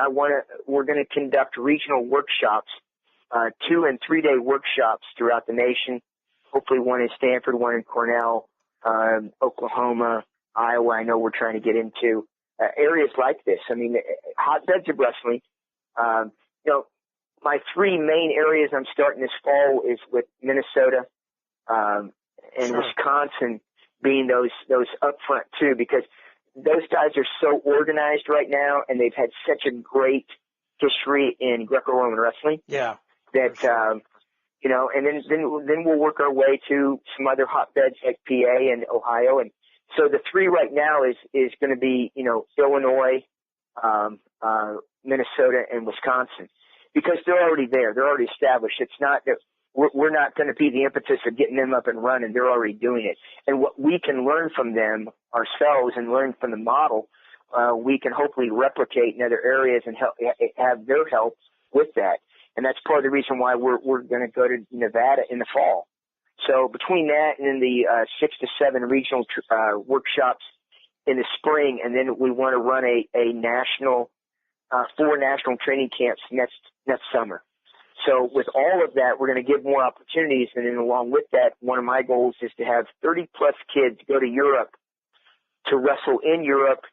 we're going to conduct regional workshops, 2 and 3 day workshops throughout the nation. Hopefully one in Stanford, one in Cornell, Oklahoma, Iowa. I know we're trying to get into areas like this. I mean, hotbeds of wrestling. My 3 main areas I'm starting this fall is with Minnesota and Wisconsin being those up front too, because those guys are so organized right now, and they've had such a great history in Greco-Roman wrestling. Yeah. That, and then we'll work our way to some other hotbeds like PA and Ohio. And so the 3 right now is going to be, Illinois, Minnesota, and Wisconsin, because they're already there. They're already established. It's not that we're not going to be the impetus of getting them up and running. They're already doing it. And what we can learn from them ourselves and learn from the model, we can hopefully replicate in other areas and have their help with that. And that's part of the reason why we're going to go to Nevada in the fall. So between that and then the 6 to 7 regional workshops in the spring, and then we want to run a national 4 national training camps next summer. So with all of that, we're going to give more opportunities. And then along with that, one of my goals is to have 30 plus kids go to Europe to wrestle in Europe.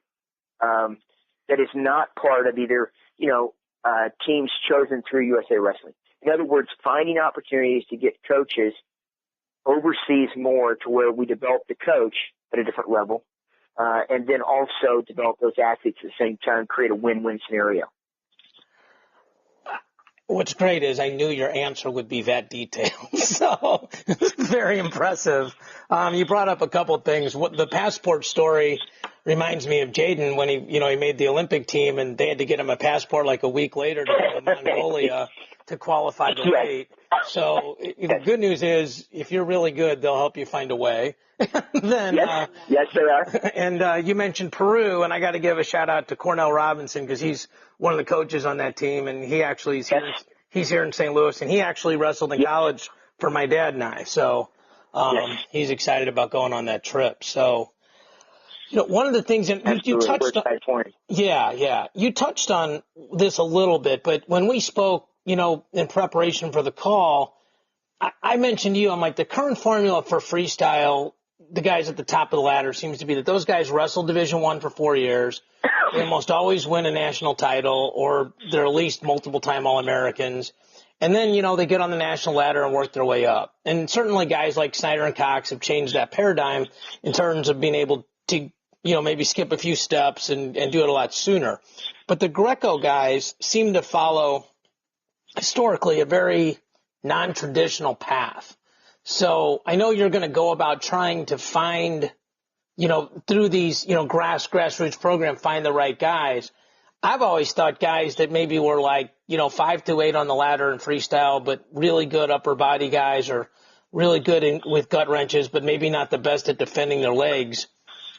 That is not part of either, teams chosen through USA Wrestling. In other words, finding opportunities to get coaches overseas more to where we develop the coach at a different level, and then also develop those athletes at the same time, create a win-win scenario. What's great is I knew your answer would be that detailed, so it's very impressive. You brought up a couple of things. The passport story reminds me of Jaden when he made the Olympic team, and they had to get him a passport like a week later to go to Mongolia to qualify the weight. So the good news is, if you're really good, they'll help you find a way. Then, yes, they are. And you mentioned Peru, and I got to give a shout out to Cornell Robinson because he's one of the coaches on that team, and he actually is here, he's here in St. Louis, and he actually wrestled in college for my dad and I. So he's excited about going on that trip. So, one of the things that you touched on, you touched on this a little bit, but when we spoke, in preparation for the call, I mentioned to you, I'm like, the current formula for freestyle, the guys at the top of the ladder, seems to be that those guys wrestle Division I for 4 years. They almost always win a national title, or they're at least multiple-time All-Americans. And then, they get on the national ladder and work their way up. And certainly guys like Snyder and Cox have changed that paradigm in terms of being able to, maybe skip a few steps and do it a lot sooner. But the Greco guys seem to follow, historically, a very non-traditional path. So I know you're going to go about trying to find, through these, grassroots program, find the right guys. I've always thought guys that maybe were like, 5 to 8 on the ladder in freestyle, but really good upper body guys, or really good with gut wrenches, but maybe not the best at defending their legs,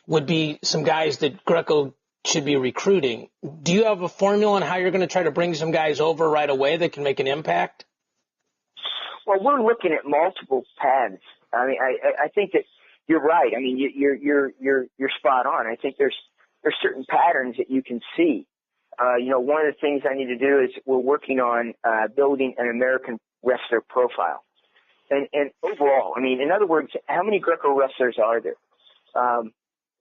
would be some guys that Greco should be recruiting. Do you have a formula on how you're going to try to bring some guys over right away that can make an impact? Well, we're looking at multiple paths. I mean, I think that you're right. I mean, you're spot on. I think there's certain patterns that you can see. One of the things I need to do is we're working on building an American wrestler profile. And overall, I mean, in other words, how many Greco wrestlers are there?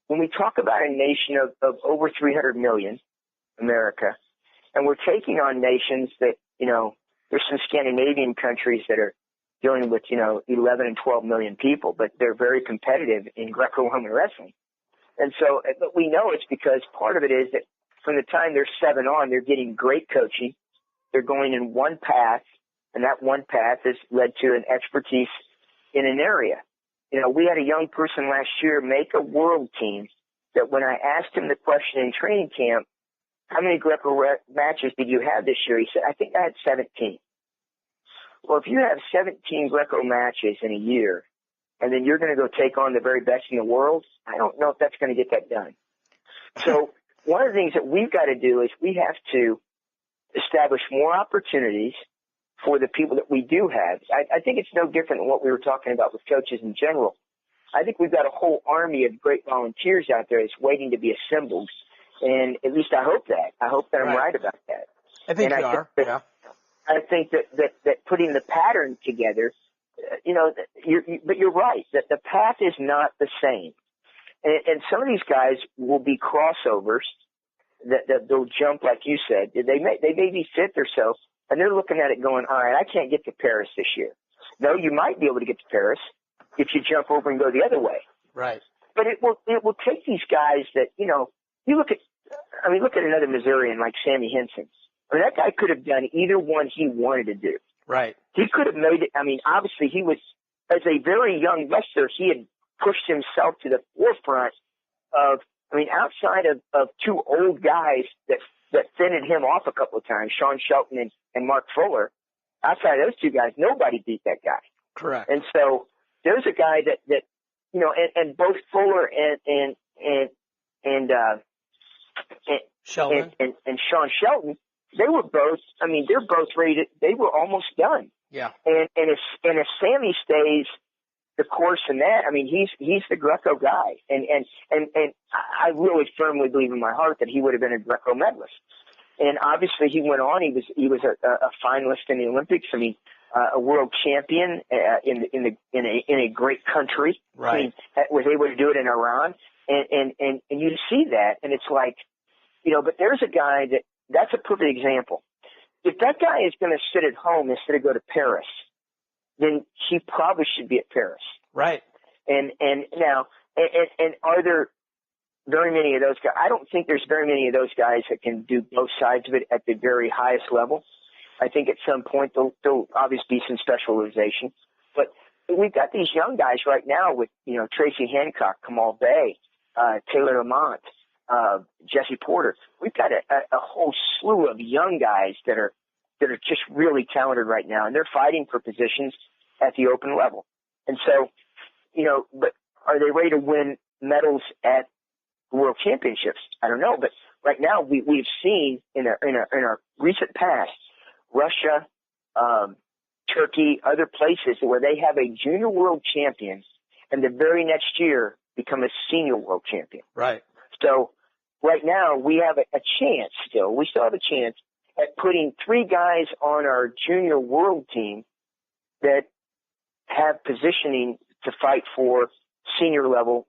When we talk about a nation of over 300 million, America, and we're taking on nations that, there's some Scandinavian countries that are dealing with, 11 and 12 million people, but they're very competitive in Greco-Roman wrestling. And so, but we know it's because part of it is that from the time they're 7 on, they're getting great coaching. They're going in one path, and that one path has led to an expertise in an area. We had a young person last year make a world team that when I asked him the question in training camp, how many Greco matches did you have this year? He said, I think I had 17. Well, if you have 17 Greco matches in a year, and then you're going to go take on the very best in the world, I don't know if that's going to get that done. So one of the things that we've got to do is we have to establish more opportunities for the people that we do have. I think it's no different than what we were talking about with coaches in general. I think we've got a whole army of great volunteers out there that's waiting to be assembled. And at least I hope that. I hope that I'm right about that. I think you are. Yeah. I think that putting the pattern together, but you're right, that the path is not the same. And some of these guys will be crossovers that they'll jump, like you said. They may be 5th or so, and they're looking at it going, all right, I can't get to Paris this year. No, you might be able to get to Paris if you jump over and go the other way. Right. But it will take these guys that, you look at another Missourian like Sammy Henson. I mean, that guy could have done either one he wanted to do. Right. He could have made it. I mean, obviously he was, as a very young wrestler, he had pushed himself to the forefront of, outside of 2 old guys that fended him off a couple of times, Sean Shelton and Mark Fuller. Outside of those 2 guys, nobody beat that guy. Correct. And so there's a guy that and both Fuller and Sheldon and Sean Shelton, they were both. They're both ready. They were almost done. Yeah. And if Sammy stays the course in that, he's the Greco guy. And I really firmly believe in my heart that he would have been a Greco medalist. And obviously he went on. He was a finalist in the Olympics. A world champion in a great country. Right. Was able to do it in Iran. And you see that, and it's like, but there's a guy that's a perfect example. If that guy is going to sit at home instead of go to Paris, then he probably should be at Paris. Right. And now, and are there very many of those guys? I don't think there's very many of those guys that can do both sides of it at the very highest level. I think at some point there'll obviously be some specialization. But we've got these young guys right now with, Tracy Hancock, Kamal Bay, Taylor Lamont, Jesse Porter. We've got a whole slew of young guys that are that are just really talented right now, and they're fighting for positions at the open level. And so, but are they ready to win medals at World Championships? I don't know, but right now we've seen in our recent past, Russia, Turkey, other places where they have a junior world champion, and the very next year become a senior world champion. Right. So right now we have a chance still. We still have a chance at putting 3 guys on our junior world team that have positioning to fight for senior level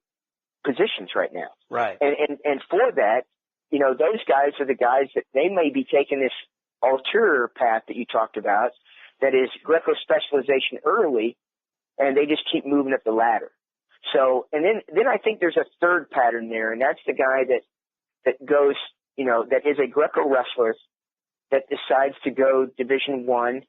positions right now. Right. And for that, those guys are the guys that they may be taking this ulterior path that you talked about, that is Greco specialization early, and they just keep moving up the ladder. So, and then I think there's a third pattern there, and that's the guy that goes, that is a Greco wrestler that decides to go Division I,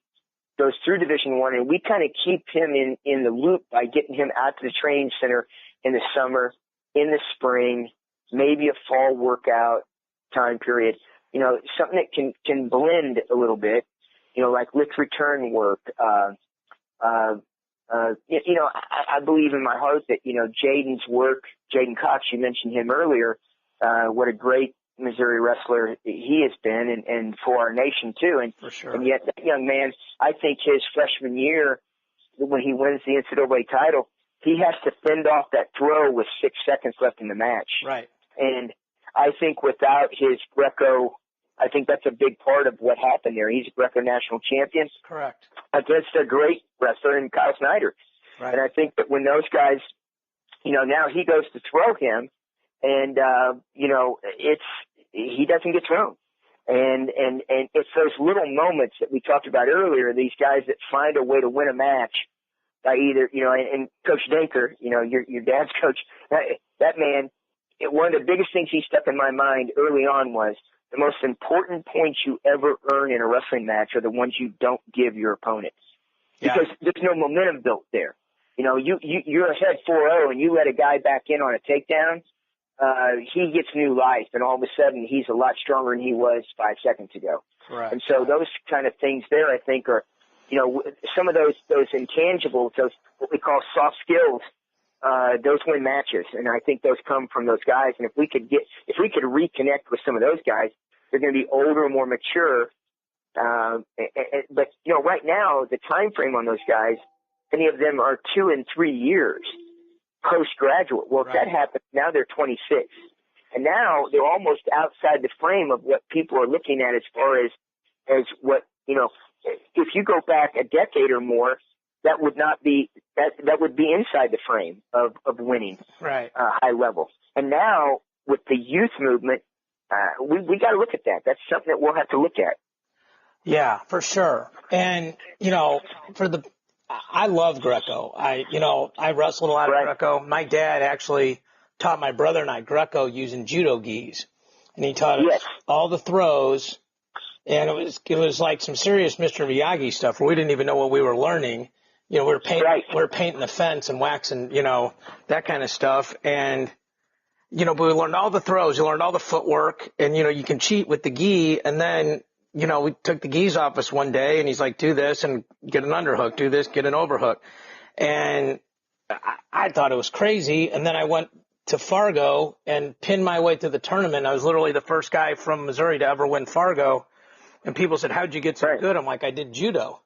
goes through Division I, and we kind of keep him in the loop by getting him out to the training center in the summer, in the spring, maybe a fall workout time period, something that can blend a little bit, like lift return work. I believe in my heart that, Jaden's work, Jaden Cox, you mentioned him earlier, what a great Missouri wrestler he has been, and for our nation too. And, for sure. And yet that young man, I think his freshman year, when he wins the NCAA title, he has to fend off that throw with 6 seconds left in the match. Right. And I think without his Greco, I think that's a big part of what happened there. He's a Greco national champion. Correct. Against a great wrestler in Kyle Snyder. Right. And I think that when those guys, now he goes to throw him, and, he doesn't get thrown. And it's those little moments that we talked about earlier, these guys that find a way to win a match by either, and Coach Denker, your dad's coach, that man, one of the biggest things he stuck in my mind early on was the most important points you ever earn in a wrestling match are the ones you don't give your opponent. Yeah. Because there's no momentum built there. You're ahead 4-0 and you let a guy back in on a takedown, he gets new life, and all of a sudden he's a lot stronger than he was 5 seconds ago. Correct. And so those kind of things there, I think, are, some of those intangibles, those what we call soft skills, those win matches. And I think those come from those guys. And if we could reconnect with some of those guys, they're going to be older and more mature. But right now, the time frame on those guys, many of them are 2 and 3 years postgraduate. Well, if that happens, now they're 26. And now they're almost outside the frame of what people are looking at as far as what, if you go back a decade or more, that would not be, that would be inside the frame of winning high level. And now with the youth movement, we got to look at that. That's something that we'll have to look at. Yeah, for sure. And, I love Greco. I wrestled a lot of Greco. My dad actually taught my brother and I Greco using judo gis. And he taught us all the throws. And it was like some serious Mr. Miyagi stuff where we didn't even know what we were learning. We were painting the fence and waxing, that kind of stuff. And, but we learned all the throws. You learned all the footwork. And, you can cheat with the gi. And then, we took the gis off us one day, and he's like, do this and get an underhook, do this, get an overhook. And I thought it was crazy. And then I went to Fargo and pinned my way to the tournament. I was literally the first guy from Missouri to ever win Fargo. And people said, how'd you get so good? I'm like, I did judo.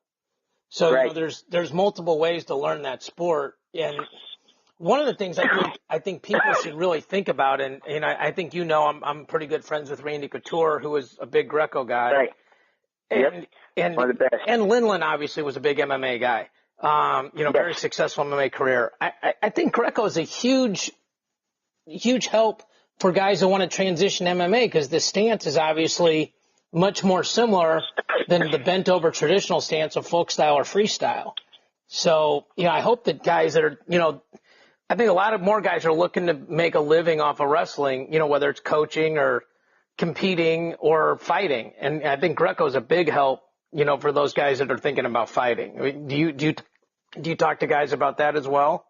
So there's multiple ways to learn that sport. And one of the things I think people should really think about, and I think I'm pretty good friends with Randy Couture, who was a big Greco guy. Right. And one of the best. And Linlin obviously was a big MMA guy. Very successful MMA career. I think Greco is a huge help for guys who want to transition MMA, because the stance is obviously much more similar than the bent over traditional stance of folk style or freestyle. So, I hope that guys that are, I think a lot of more guys are looking to make a living off of wrestling, whether it's coaching or competing or fighting. And I think Greco is a big help, for those guys that are thinking about fighting. I mean, do you talk to guys about that as well?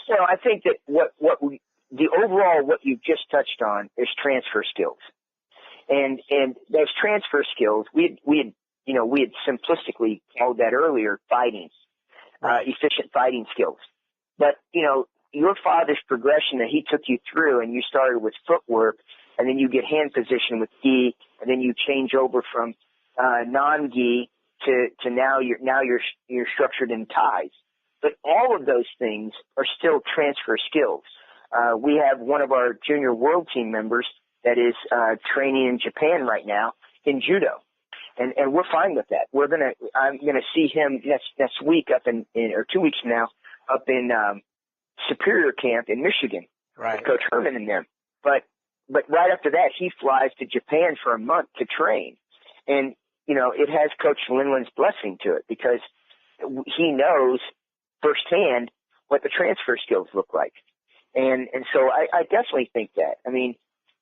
I think that what you just touched on is transfer skills. And those transfer skills, we had we had simplistically called that earlier fighting, efficient fighting skills. But, your father's progression that he took you through, and you started with footwork, and then you get hand position with gi, and then you change over from non-gi to now you're structured in ties. But all of those things are still transfer skills. We have one of our junior world team members that is training in Japan right now in judo, and we're fine with that. I'm gonna see him next week or 2 weeks from now up in Superior Camp in Michigan. Right. With Coach Herman and them. But right after that, he flies to Japan for a month to train, and it has Coach Linland's blessing to it because he knows firsthand what the transfer skills look like. And so I definitely think that. I mean,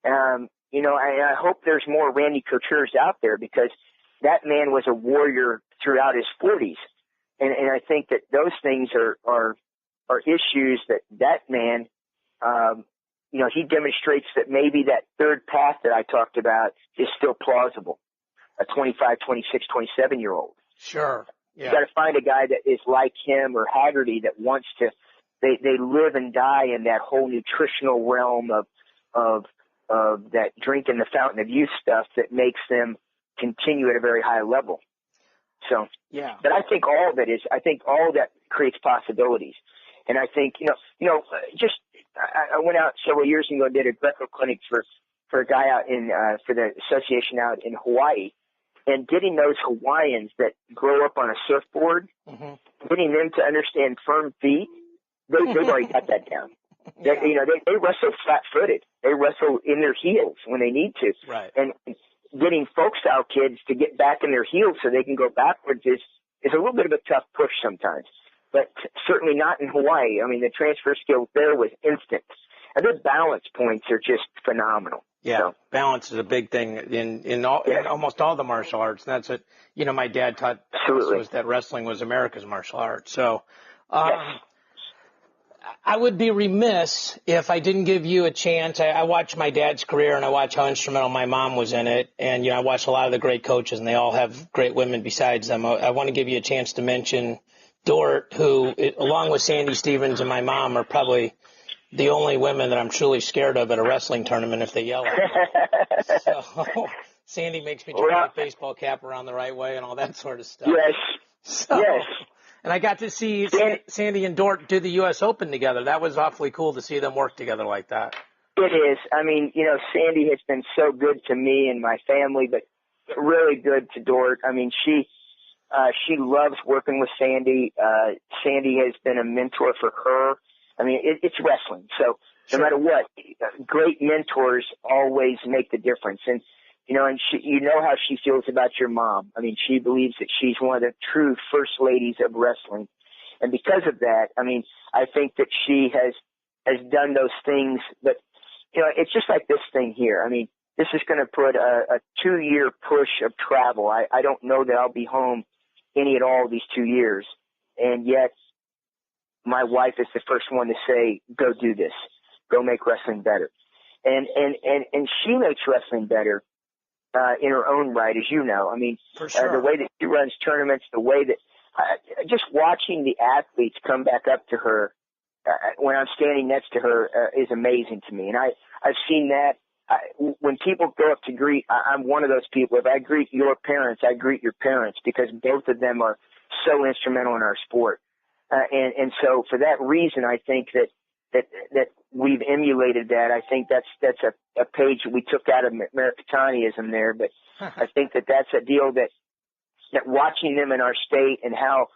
I hope there's more Randy Couture's out there because that man was a warrior throughout his 40s. And I think that those things are issues that man, he demonstrates that maybe that third path that I talked about is still plausible. A 25, 26, 27-year-old. Sure. Yeah. You got to find a guy that is like him or Haggerty that wants to. They live and die in that whole nutritional realm of that drinking the fountain of youth stuff that makes them continue at a very high level. So, yeah. But I think all of it is. I think all of that creates possibilities. And I think I went out several years ago and did a Greco clinic for a guy out in for the association out in Hawaii. And getting those Hawaiians that grow up on a surfboard, getting them to understand firm feet, they've already got that down. Yeah. They wrestle flat-footed. They wrestle in their heels when they need to. Right. And getting folk-style kids to get back in their heels so they can go backwards is a little bit of a tough push sometimes. But certainly not in Hawaii. I mean, the transfer skills there was instant. And their balance points are just phenomenal. Yeah, so. Balance is a big thing in almost all the martial arts. And that's what, my dad taught us was that wrestling was America's martial art. So I would be remiss if I didn't give you a chance. I watched my dad's career and I watched how instrumental my mom was in it. And, I watched a lot of the great coaches and they all have great women besides them. I want to give you a chance to mention Dort, who, along with Sandy Stevens and my mom, are probably the only women that I'm truly scared of at a wrestling tournament if they yell at me. So Sandy makes me turn my baseball cap around the right way and all that sort of stuff. Yes. So, yes. And I got to see Sandy and Dort do the U.S. Open together. That was awfully cool to see them work together like that. It is. I mean, Sandy has been so good to me and my family, but really good to Dort. I mean, she loves working with Sandy. Sandy has been a mentor for her. I mean, it's wrestling. So no matter what, great mentors always make the difference. And, and she, how she feels about your mom. I mean, she believes that she's one of the true first ladies of wrestling. And because of that, I mean, I think that she has done those things, but, it's just like this thing here. I mean, this is going to put a 2-year push of travel. I don't know that I'll be home any at all these 2 years. And yet, my wife is the first one to say, go do this. Go make wrestling better. And she makes wrestling better in her own right, as you know. I mean, For sure. The way that she runs tournaments, the way that just watching the athletes come back up to her when I'm standing next to her is amazing to me. And I've seen that. When people go up to greet, I'm one of those people. If I greet your parents, I greet your parents because both of them are so instrumental in our sport. And so for that reason, I think that we've emulated that. I think that's a page we took out of Americanianism there, but I think that's a deal that watching them in our state and how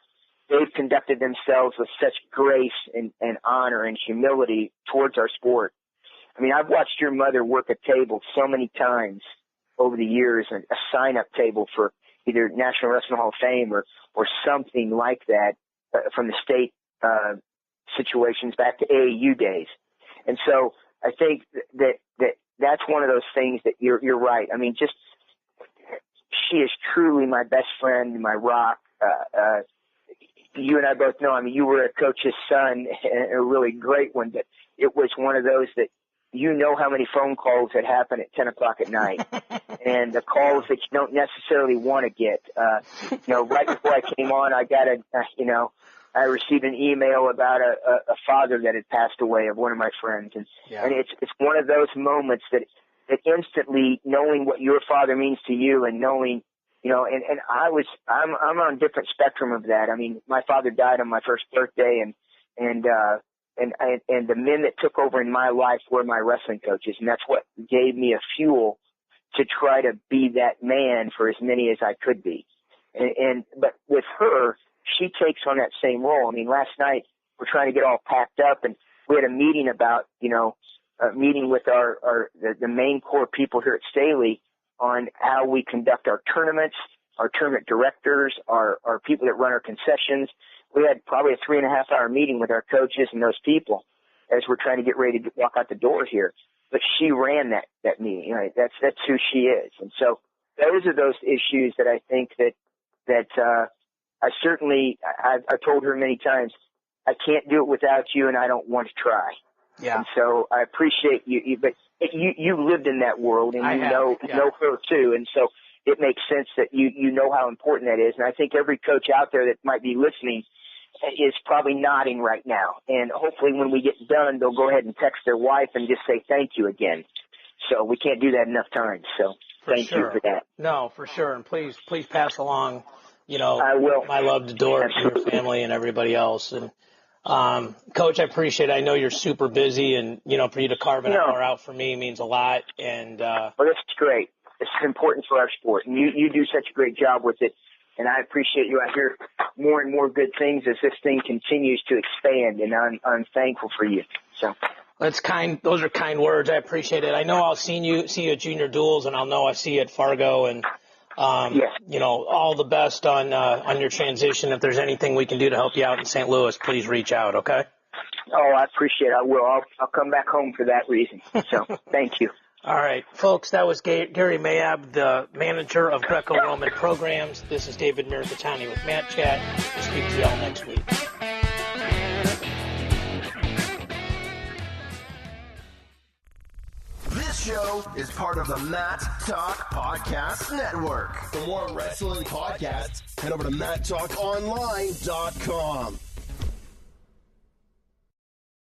they've conducted themselves with such grace and honor and humility towards our sport. I mean, I've watched your mother work a table so many times over the years, and a sign-up table for either National Wrestling Hall of Fame or something like that from the state situations back to AAU days. And so I think that's one of those things that you're right. I mean, just she is truly my best friend, my rock. You and I both know, I mean, you were a coach's son, a really great one, but it was one of those that you know how many phone calls that happen at 10 o'clock at night, and the calls that you don't necessarily want to get. Right before I came on, I got I received an email about a father that had passed away of one of my friends, and it's one of those moments that instantly knowing what your father means to you, and knowing, and I'm on a different spectrum of that. I mean, my father died on my first birthday, and the men that took over in my life were my wrestling coaches, and that's what gave me a fuel to try to be that man for as many as I could be. But with her, she takes on that same role. I mean, last night we're trying to get all packed up, and we had a meeting about, a meeting with the main core people here at Staley on how we conduct our tournaments, our tournament directors, our people that run our concessions. We had probably a 3.5-hour meeting with our coaches and those people as we're trying to get ready to walk out the door here. But she ran that meeting, right? That's who she is. And so those are those issues that I think that I certainly, I've told her many times, I can't do it without you, and I don't want to try. Yeah. And so I appreciate you, but you lived in that world, and you know her too. And so it makes sense that you know how important that is. And I think every coach out there that might be listening is probably nodding right now. And hopefully when we get done, they'll go ahead and text their wife and just say thank you again. So we can't do that enough times. So thank you for that. No, for sure. And please pass along, I will. my love to Dort and your family and everybody else. And Coach, I appreciate it. I know you're super busy, and for you to carve an hour out for me means a lot. And well, that's great. It's important for our sport, and you do such a great job with it. And I appreciate you. I hear more and more good things as this thing continues to expand, and I'm thankful for you. So that's kind. Those are kind words. I appreciate it. I know I'll see you at Junior Duels, and I'll know I see you at Fargo, and yes. All the best on your transition. If there's anything we can do to help you out in St. Louis, please reach out. Okay. Oh, I appreciate it. I will. I'll come back home for that reason. So thank you. All right, folks, that was Gary Mayabb, the manager of Greco-Roman programs. This is David Miracatani with Matt Chat. We'll speak to you all next week. This show is part of the Matt Talk Podcast Network. For more wrestling podcasts, head over to MattTalkOnline.com.